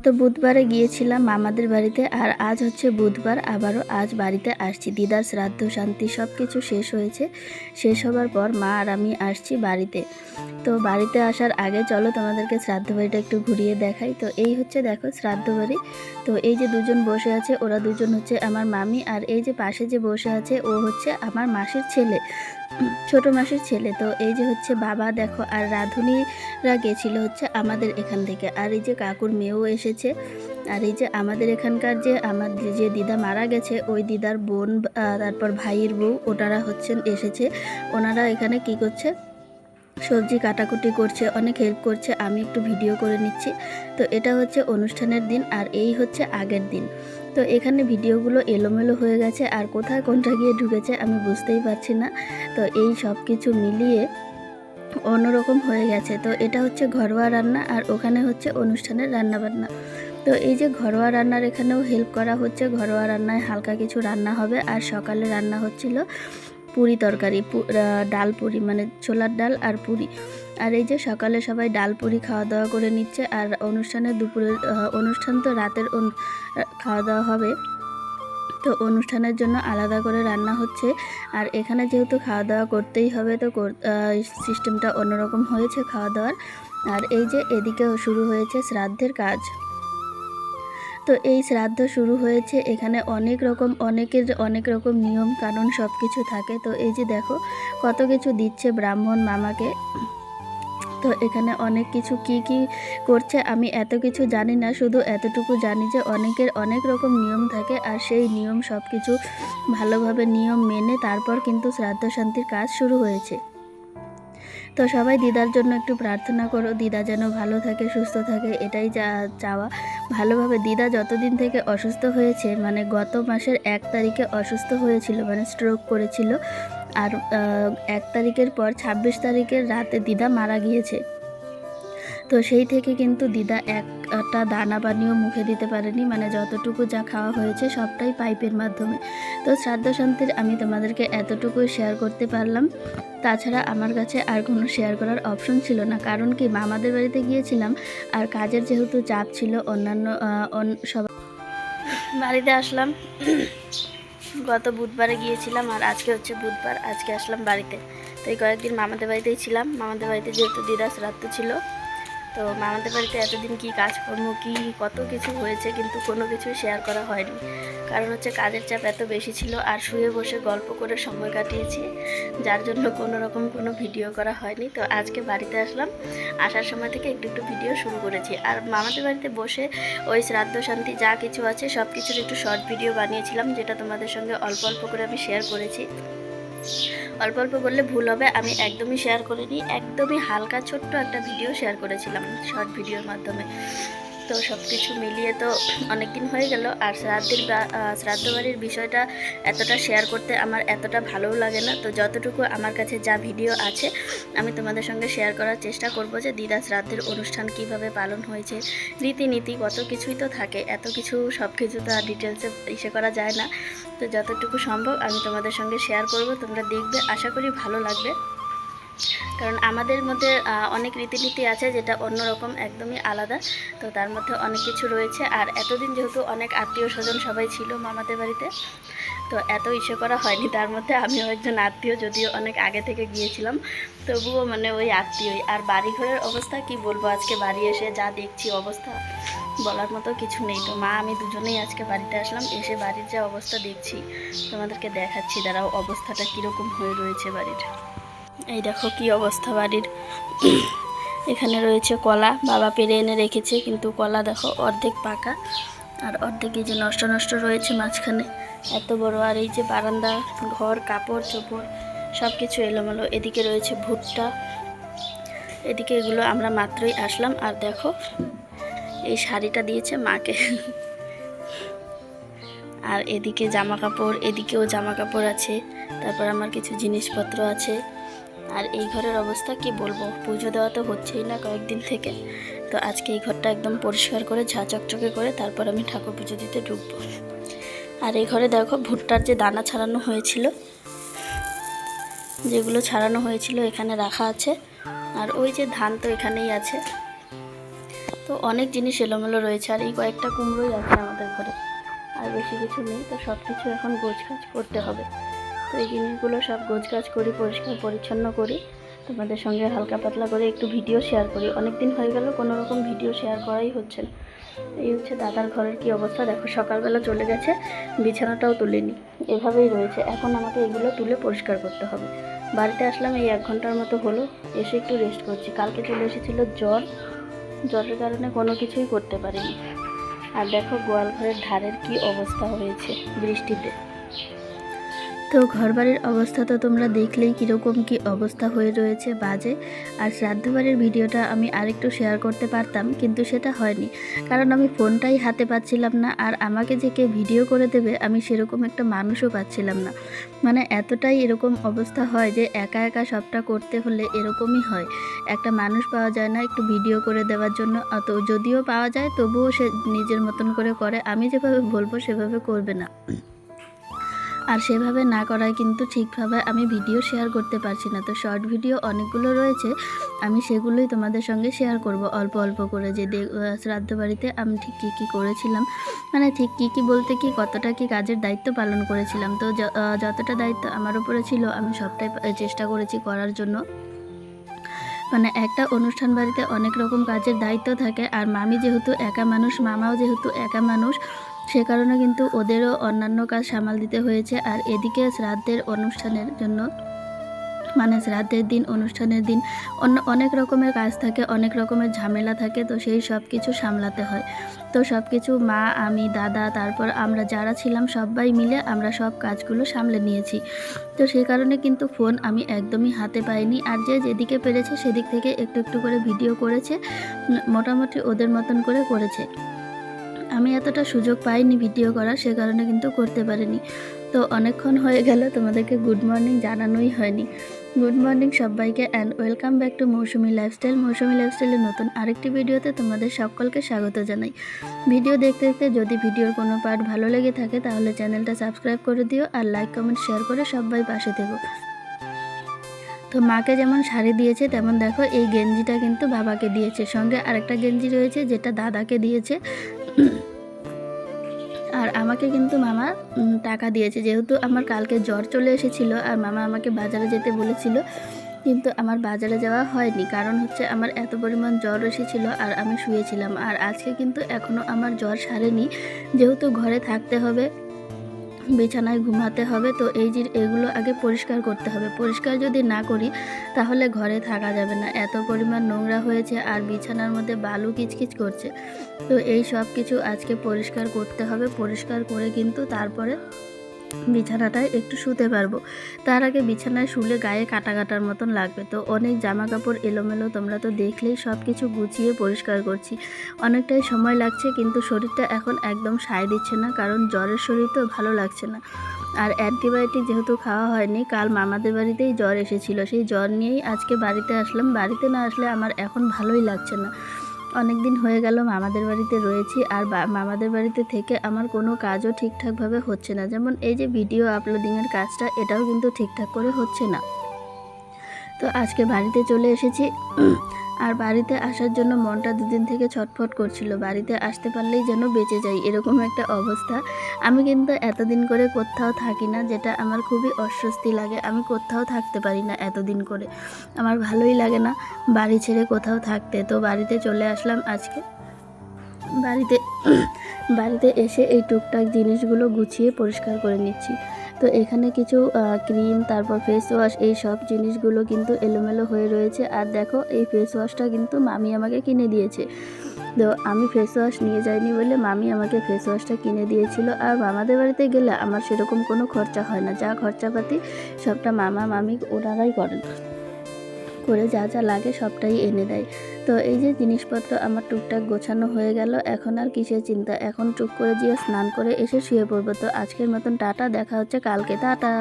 তো বুধবারে গিয়েছিলাম মামাদের বাড়িতে, আর আজ হচ্ছে বুধবার, আবারও আজ বাড়িতে আসছি। দিদার শ্রাদ্ধ শান্তি সব কিছু শেষ হয়েছে। শেষ হবার পর মা আর আমি আসছি বাড়িতে। তো বাড়িতে আসার আগে চলো তোমাদেরকে শ্রাদ্ধ বাড়িটা একটু ঘুরিয়ে দেখাই। তো এই হচ্ছে দেখো শ্রাদ্ধ বাড়ি। তো এই যে দুজন বসে আছে, ওরা দুজন হচ্ছে আমার মামি, আর এই যে পাশে যে বসে আছে ও হচ্ছে আমার মাসির ছেলে, ছোট মাসির ছেলে। তো এই যে হচ্ছে বাবা দেখো, আর রাঁধুনিরা গেছিল হচ্ছে আমাদের এখান থেকে, আর এই যে কাকুর মেয়েও এসেছে। আর এই যে আমাদের এখানকার যে আমার যে দিদা মারা গেছে, ওই দিদার বোন, তারপর ভাইয়ের বউ, ওনারা হচ্ছেন এসেছে। ওনারা এখানে কি করছে, সবজি কাটাকুটি করছে, অনেক হেল্প করছে। আমি একটু ভিডিও করে নিচ্ছি। তো এটা হচ্ছে অনুষ্ঠানের দিন, আর এই হচ্ছে আগের দিন। তো এখানে ভিডিওগুলো এলোমেলো হয়ে গেছে, আর কোথায় কোনটা গিয়ে ঢুকেছে আমি বুঝতেই পারছি না। তো এই সব কিছু মিলিয়ে অন্যরকম হয়ে গেছে। তো এটা হচ্ছে ঘরোয়া রান্না, আর ওখানে হচ্ছে অনুষ্ঠানের রান্নাবান্না। তো এই যে ঘরোয়া রান্নার এখানেও হেল্প করা হচ্ছে। ঘরোয়া রান্নায় হালকা কিছু রান্না হবে, আর সকালে রান্না হচ্ছিল পুরি তরকারি, ডাল পুরি, মানে ছোলার ডাল আর পুরি। আর এই যে সকালে সবাই ডাল পুরি খাওয়া দাওয়া করে নিচ্ছে, আর অনুষ্ঠানের দুপুরের অনুষ্ঠান তো রাতের খাওয়া দাওয়া হবে। তো অনুষ্ঠানের জন্য আলাদা করে রান্না হচ্ছে। আর এখানে যেহেতু খাওয়া দাওয়া করতেই হবে, তো সিস্টেমটা অন্যরকম হয়েছে খাওয়া দাওয়ার। আর এই যে এদিকেও শুরু হয়েছে শ্রাদ্ধের কাজ। তো এই শ্রাদ্ধ শুরু হয়েছে, এখানে অনেক রকম নিয়ম কানুন সব কিছু থাকে। তো এই যে দেখো কত কিছু দিচ্ছে ব্রাহ্মণ মামাকে। তো এখানে অনেক কিছু কি করছে আমি এত কিছু জানি না, শুধু এতটুকু জানি যে অনেকের অনেক রকম নিয়ম থাকে, আর সেই নিয়ম সব কিছু ভালোভাবে নিয়ম মেনে তারপর কিন্তু শ্রাদ্ধ শান্তির কাজ শুরু হয়েছে। তো সবাই দিদার জন্য একটু প্রার্থনা করো, দিদা যেন ভালো থাকে, সুস্থ থাকে, এটাই চাওয়া। ভালোভাবে দিদা যতদিন থেকে অসুস্থ হয়েছে, মানে গত মাসের 1 তারিখে অসুস্থ হয়েছিল, মানে স্ট্রোক করেছিল। আর 1 তারিখের পর 26 তারিখের রাতে দিদা মারা গিয়েছে। তো সেই থেকে কিন্তু দিদা একটা দানা পানিও মুখে দিতে পারেনি, মানে যতটুকু যা খাওয়া হয়েছে সবটাই পাইপের মাধ্যমে। তো শ্রাদ্ধ শান্তির আমি তোমাদেরকে এতটুকুই শেয়ার করতে পারলাম। তাছাড়া আমার কাছে আর কোনো শেয়ার করার অপশন ছিল না, কারণ কি মামাদের বাড়িতে গিয়েছিলাম, আর কাজের যেহেতু চাপ ছিল, অন্যান্য সবাই বাড়িতে আসলাম। গত বুধবারে গিয়েছিলাম, আর আজকে হচ্ছে বুধবার, আজকে আসলাম বাড়িতে। তো এই কয়েকদিন মামাদের বাড়িতেই ছিলাম। মামাদের বাড়িতে যেহেতু দিদা শ্রাদ্ধ ছিল, তো মামাদের বাড়িতে এতদিন কি কাজকর্ম কি কত কিছু হয়েছে, কিন্তু কোনো কিছু শেয়ার করা হয়নি, কারণ হচ্ছে কাজের চাপ এত বেশি ছিল, আর শুয়ে বসে গল্প করে সময় কাটিয়েছি, যার জন্য কোনো ভিডিও করা হয়নি। তো আজকে বাড়িতে আসলাম, আসার সময় থেকে একটু ভিডিও শুরু করেছি। আর মামাদের বাড়িতে বসে ওই শ্রাদ্ধ শান্তি যা কিছু আছে সব কিছুর একটু শর্ট ভিডিও বানিয়েছিলাম, যেটা তোমাদের সঙ্গে অল্প অল্প করে আমি শেয়ার করেছি। অল্প অল্প বললে ভুল হবে, আমি একদমই শেয়ার করিনি, একদমই হালকা ছোট্ট একটা ভিডিও শেয়ার করেছিলাম শর্ট ভিডিওর মাধ্যমে। তো সব কিছু মিলিয়ে তো অনেক দিন হয়ে গেল। আর শ্রাদ্ধ বাড়ির বিষয়টা এতটা শেয়ার করতে আমার এতটা ভালোও লাগে না। তো যতটুকু আমার কাছে যা ভিডিও আছে আমি তোমাদের সঙ্গে শেয়ার করার চেষ্টা করব, যে দিদা শ্রাদ্ধের অনুষ্ঠান কিভাবে পালন হয়েছে, রীতিনীতি কত কিছুই তো থাকে, এত কিছু সব কিছু তো আর ডিটেলসে ইসে করা যায় না। তো যতটুকু সম্ভব আমি তোমাদের সঙ্গে শেয়ার করব, তোমরা দেখবে, আশা করি ভালো লাগবে। কারণ আমাদের মধ্যে অনেক রীতিনীতি আছে যেটা অন্যরকম, একদমই আলাদা। তো তার মধ্যে অনেক কিছু রয়েছে। আর এতদিন যেহেতু অনেক আত্মীয় স্বজন সবাই ছিল মামাদের বাড়িতে, তো এত ইসে করা হয়নি। তার মধ্যে আমিও একজন আত্মীয়, যদিও অনেক আগে থেকে গিয়েছিলাম, তবুও মানে ওই আত্মীয়ই। আর বাড়িঘরের অবস্থা কি বলবো, আজকে বাড়ি এসে যা দেখছি অবস্থা বলার মতো কিছু নেই। তো মা আমি দুজনেই আজকে বাড়িতে আসলাম, এসে বাড়ির যা অবস্থা দেখছি তোমাদেরকে দেখাচ্ছি, দাঁড়াও অবস্থাটা কীরকম হয়ে রয়েছে বাড়ির। এই দেখো কি অবস্থা বাড়ির। এখানে রয়েছে কলা, বাবা পেরে এনে রেখেছে, কিন্তু কলা দেখো অর্ধেক পাকা, আর অর্ধেক এই যে নষ্ট রয়েছে মাঝখানে, এত বড়। আর এই যে বারান্দা, ঘর, কাপড় চোপড় সব কিছু এলোমেলো। এদিকে রয়েছে ভুট্টা, এদিকে এগুলো আমরা মাত্রই আসলাম। আর দেখো এই শাড়িটা দিয়েছে মাকে। আর এদিকে জামা কাপড়, এদিকেও জামা কাপড় আছে, তারপর আমার কিছু জিনিসপত্র আছে। আর এই ঘরের অবস্থা কি বলবো, পুজো দেওয়া তো হচ্ছেই না কয়েকদিন থেকে। তো আজকে এই ঘরটা একদম পরিষ্কার করে ঝা চকচকে করে তারপর আমি ঠাকুর পুজো দিতে ঢুকবো। আর এই ঘরে দেখো ভুট্টার যে দানা ছাড়ানো হয়েছিল, যেগুলো ছাড়ানো হয়েছিল এখানে রাখা আছে। আর ওই যে ধান তো এখানেই আছে। তো অনেক জিনিস এলোমেলো রয়েছে, আর এই কয়েকটা কুমড়োই আছে আমাদের ঘরে, আর বেশি কিছু নেই। তো সব কিছু এখন গোছগাছ করতে হবে। তো এই জিনিসগুলো সব গোছগাছ করি, পরিষ্কার পরিচ্ছন্ন করি, তোমাদের সঙ্গে হালকা পাতলা করে একটু ভিডিও শেয়ার করি। অনেক দিন হয়ে গেল কোনো রকম ভিডিও শেয়ার করাই হচ্ছে না। এই হচ্ছে দাদার ঘরের কি অবস্থা দেখো, সকালবেলা চলে গেছে, বিছানাটাও তুলিনি, এভাবেই রয়েছে। এখন আমাকে এগুলো তুলে পরিষ্কার করতে হবে। বাড়িতে আসলাম এই 1 ঘন্টার মতো হলো, এসে একটু রেস্ট করছি। কালকে চলে এসেছিলো জ্বরের কারণে কোনো কিছুই করতে পারিনি। আর দেখো গোয়াল ঘরের ধারের কি অবস্থা হয়েছে বৃষ্টিতে। তো ঘরবাড়ির অবস্থা তো তোমরা দেখলেই কীরকম কি অবস্থা হয়ে রয়েছে, বাজে। আর শ্রাদ্ধ বাড়ির ভিডিওটা আমি আরেকটু শেয়ার করতে পারতাম, কিন্তু সেটা হয়নি, কারণ আমি ফোনটাই হাতে পাচ্ছিলাম না। আর আমাকে যে কে ভিডিও করে দেবে আমি সেরকম একটা মানুষও পাচ্ছিলাম না। মানে এতটাই এরকম অবস্থা হয় যে একা একা সবটা করতে হলে এরকমই হয়, একটা মানুষ পাওয়া যায় না একটু ভিডিও করে দেওয়ার জন্য। তো যদিও পাওয়া যায় তবুও সে নিজের মতন করে করে, আমি যেভাবে বলবো সেভাবে করবে না। আর সেভাবে না করায় কিন্তু ঠিকভাবে আমি ভিডিও শেয়ার করতে পারছি না। তো শর্ট ভিডিও অনেকগুলো রয়েছে, আমি সেগুলোই তোমাদের সঙ্গে শেয়ার করব অল্প অল্প করে, যে শ্রাদ্ধ বাড়িতে আমি ঠিক কী কী করেছিলাম, মানে ঠিক কী কী বলতে কি কতটা কি কাজের দায়িত্ব পালন করেছিলাম। তো যতটা দায়িত্ব আমার উপরে ছিল আমি সবটাই চেষ্টা করেছি করার জন্য। মানে একটা অনুষ্ঠান বাড়িতে অনেক রকম কাজের দায়িত্ব থাকে, আর মামি যেহেতু একা মানুষ, মামাও যেহেতু একা মানুষ, সে কারণে কিন্তু ওদেরও অন্যান্য কাজ সামাল দিতে হয়েছে। আর এদিকে শ্রাদ্ধের অনুষ্ঠানের জন্য, মানে শ্রাদ্ধের দিন, অনুষ্ঠানের দিন অনেক রকমের কাজ থাকে, অনেক রকমের ঝামেলা থাকে। তো সেই সব কিছু সামলাতে হয়। তো সব কিছু মা, আমি, দাদা, তারপর আমরা যারা ছিলাম সবাই মিলে আমরা সব কাজগুলো সামলে নিয়েছি। তো সেই কারণে কিন্তু ফোন আমি একদমই হাতে পাইনি। আর যে যেদিকে পেরেছে সেদিক থেকে একটু একটু করে ভিডিও করেছে, মোটামুটি ওদের মতন করে করেছে। আমি এতটা সুযোগ পাইনি ভিডিও করার, সে কারণে কিন্তু করতে পারিনি। তো অনেকক্ষণ হয়ে গেল, তোমাদেরকে গুড মর্নিং জানানোই হয়নি। গুড মর্নিং সবাইকে, and welcome back to Mousumi lifestyle. Mousumi লাইফস্টাইলের নতুন আরেকটি ভিডিওতে তোমাদের সকলকে স্বাগত জানাই। ভিডিও দেখতে দেখতে যদি ভিডিওর কোনো পার্ট ভালো লেগে থাকে তাহলে চ্যানেলটা সাবস্ক্রাইব করে দিও, আর লাইক কমেন্ট শেয়ার করে সবাই পাশে থেকো। তো মাকে যেমন শাড়ি দিয়েছে তেমন দেখো এই গেঞ্জিটা কিন্তু বাবাকে দিয়েছে, সঙ্গে আরেকটা গেঞ্জি রয়েছে যেটা দাদাকে দিয়েছে। আর আমাকে কিন্তু মামা টাকা দিয়েছে, যেহেতু আমার কালকে জ্বর চলে এসেছিলো আর মামা আমাকে বাজারে যেতে বলেছিল, কিন্তু আমার বাজারে যাওয়া হয়নি। কারণ হচ্ছে আমার এত পরিমাণ জ্বর এসেছিলো আর আমি শুয়েছিলাম। আর আজকে কিন্তু এখনও আমার জ্বর সারেনি, যেহেতু ঘরে থাকতে হবে, বিছানায় ঘুমাতে হবে। তো এগুলো আগে পরিষ্কার করতে হবে। পরিষ্কার যদি না করি তাহলে ঘরে থাকা যাবে না, এত পরিমাণ নোংরা হয়েছে আর বিছানার মধ্যে বালু কিচকিচ করছে। তো এই সব কিছু আজকে পরিষ্কার করতে হবে। পরিষ্কার করে কিন্তু তারপরে বিছানাটায় একটু শুতে পারবো। তার আগে বিছানায় শুলে গায়ে কাটা কাটার মতন লাগবে। তো অনেক জামা কাপড় এলোমেলো, তোমরা তো দেখলেই সব কিছু গুছিয়ে পরিষ্কার করছি। অনেকটাই সময় লাগছে, কিন্তু শরীরটা এখন একদম সায় দিচ্ছে না, কারণ জ্বরের শরীর তো ভালো লাগছে না। আর অ্যান্টিবায়োটিক যেহেতু খাওয়া হয়নি, কাল মামাদের বাড়িতেই জ্বর এসেছিলো, সেই জ্বর নিয়েই আজকে বাড়িতে আসলাম। বাড়িতে না আসলে আমার এখন ভালোই লাগছে না। অনেক দিন হয়ে গেল মামাদের বাড়িতে রয়েছি, আর মামাদের বাড়িতে থেকে আমার কোনো কাজও ঠিকঠাকভাবে হচ্ছে না। যেমন এই যে ভিডিও আপলোডিংয়ের কাজটা, এটাও কিন্তু ঠিকঠাক করে হচ্ছে না। তো আজকে বাড়িতে চলে এসেছি, আর বাড়িতে আসার জন্য মনটা দুদিন থেকে ছটফট করছিল। বাড়িতে আসতে পারলেই যেন বেঁচে যাই, এরকম একটা অবস্থা। আমি কিন্তু এতদিন করে কোথাও থাকি না, যেটা আমার খুবই অস্বস্তি লাগে। আমি কোথাও থাকতে পারি না এতদিন করে, আমার ভালোই লাগে না বাড়ি ছেড়ে কোথাও থাকতে। তো বাড়িতে চলে আসলাম আজকে। বাড়িতে এসে এই টুকটাক জিনিসগুলো গুছিয়ে পরিষ্কার করে নিচ্ছি। তো এখানে কিছু ক্রিম, তারপর ফেস ওয়াশ, এই সব জিনিসগুলো কিন্তু এলোমেলো হয়ে রয়েছে। আর দেখো এই ফেস ওয়াশটা কিন্তু মামি আমাকে কিনে দিয়েছে। তো আমি ফেস ওয়াশ নিয়ে যাইনি বলে মামি আমাকে ফেস ওয়াশটা কিনে দিয়েছিল। আর মামাদের বাড়িতে গেলে আমার সেরকম কোনো খরচা হয় না, যা খরচাপাতি সবটা মামা মামি ওনারাই করেন, করে যা যা লাগে সবটাই এনে দেয়। তো এই যে জিনিসপত্র আমার টুকটাক গোছানো হয়ে গেল, এখন আর কিসের চিন্তা, এখন টুক করে গিয়ে স্নান করে এসে শুয়ে পড়বো। তো আজকের মতন টাটা, দেখা হচ্ছে কালকে, টাটা।